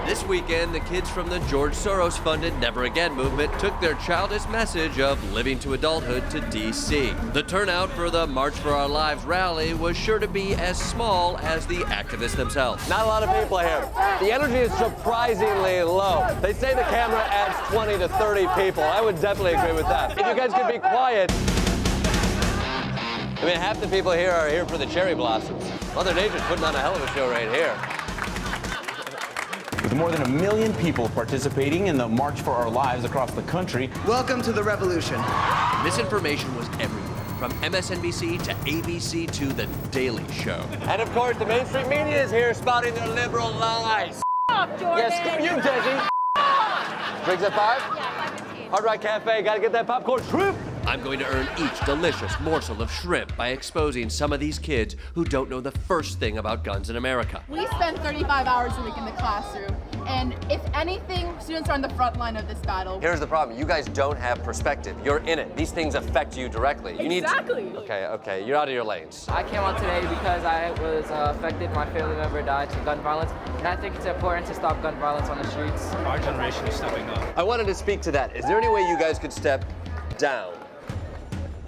This weekend, the kids from the George Soros-funded Never Again movement took their childish message of living to adulthood to D.C. The turnout for the March for Our Lives rally was sure to be as small as the activists themselves. Not a lot of people here. The energy is surprisingly low. They say the camera adds 20 to 30 people. I would definitely agree with that. If you guys could be quiet. I mean, half the people here are here for the cherry blossoms. Mother Nature's putting on a hell of a show right here. With more than 1 million people participating in the March for Our Lives across the country. Welcome to the revolution. Misinformation was everywhere, from MSNBC to ABC to The Daily Show. And of course, the mainstream media is here spouting their liberal lies. Yes, screw you, Desi. Drinks at 5? Yeah, 5:15. Hard Rock Cafe, gotta get that popcorn shrimp. I'm going to earn each delicious morsel of shrimp by exposing some of these kids who don't know the first thing about guns in America. We spend 35 hours a week in the classroom, and if anything, students are on the front line of this battle. Here's the problem. You guys don't have perspective. You're in it. These things affect you directly. You Exactly. Need to... Okay, you're out of your lanes. I came out today because I was affected. My family member died to gun violence, and I think it's important to stop gun violence on the streets. Our generation is stepping up. I wanted to speak to that. Is there any way you guys could step down?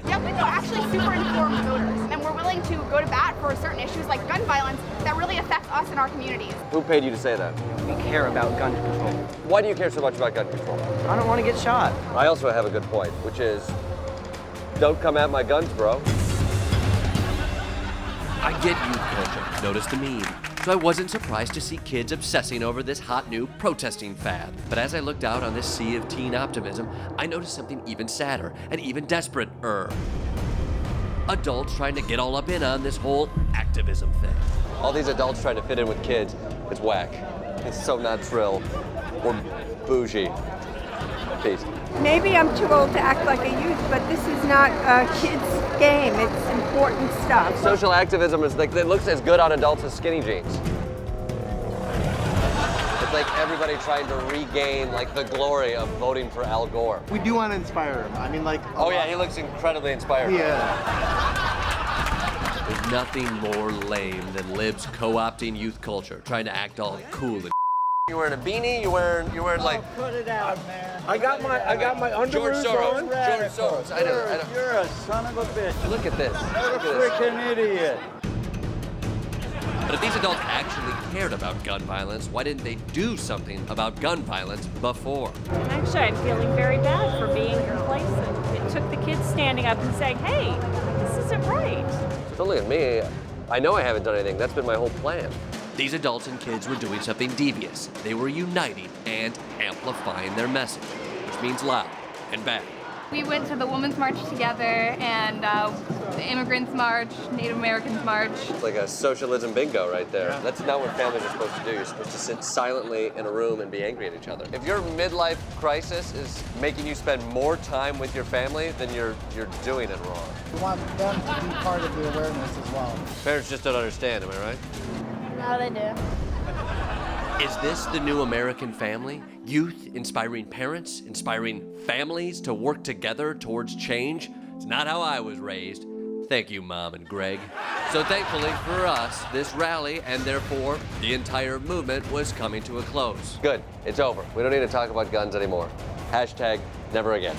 Yeah, we are actually super informed voters, and we're willing to go to bat for certain issues like gun violence that really affect us in our communities. Who paid you to say that? We care about gun control. Why do you care so much about gun control? I don't want to get shot. I also have a good point, which is, don't come at my guns, bro. I get youth culture, notice the meme. So I wasn't surprised to see kids obsessing over this hot new protesting fad. But as I looked out on this sea of teen optimism, I noticed something even sadder and even desperate-er. Adults trying to get all up in on this whole activism thing. All these adults trying to fit in with kids, it's whack. It's so not thrill or bougie. Peace. Maybe I'm too old to act like a youth, but this is not a kid's game. It's important stuff. Social activism is like, it looks as good on adults as skinny jeans. It's like everybody trying to regain like the glory of voting for Al Gore. We do want to inspire him. I mean, like. Oh yeah, he looks incredibly inspired. Yeah. There's nothing more lame than libs co-opting youth culture, trying to act all cool and You wearing a beanie? You wearing like? Put it out, man. I got my underoos George Soros. on. George Soros. I know. You're a son of a bitch. Look at this. You're Look a at this. freaking idiot. But if these adults actually cared about gun violence, why didn't they do something about gun violence before? And actually, I'm feeling very bad for being complacent. It took the kids standing up and saying, hey, this isn't right. Don't look at me. I know I haven't done anything. That's been my whole plan. These adults and kids were doing something devious. They were uniting and amplifying their message, which means loud and bad. We went to the Women's March together, and the Immigrants March, Native Americans March. It's like a socialism bingo right there. That's not what families are supposed to do. You're supposed to sit silently in a room and be angry at each other. If your midlife crisis is making you spend more time with your family, then you're doing it wrong. We want them to be part of the awareness as well. Parents just don't understand, am I right? No, they do. Is this the new American family? Youth inspiring parents, inspiring families to work together towards change? It's not how I was raised. Thank you, Mom and Greg. So thankfully for us, this rally, and therefore the entire movement, was coming to a close. Good, it's over. We don't need to talk about guns anymore. Hashtag never again.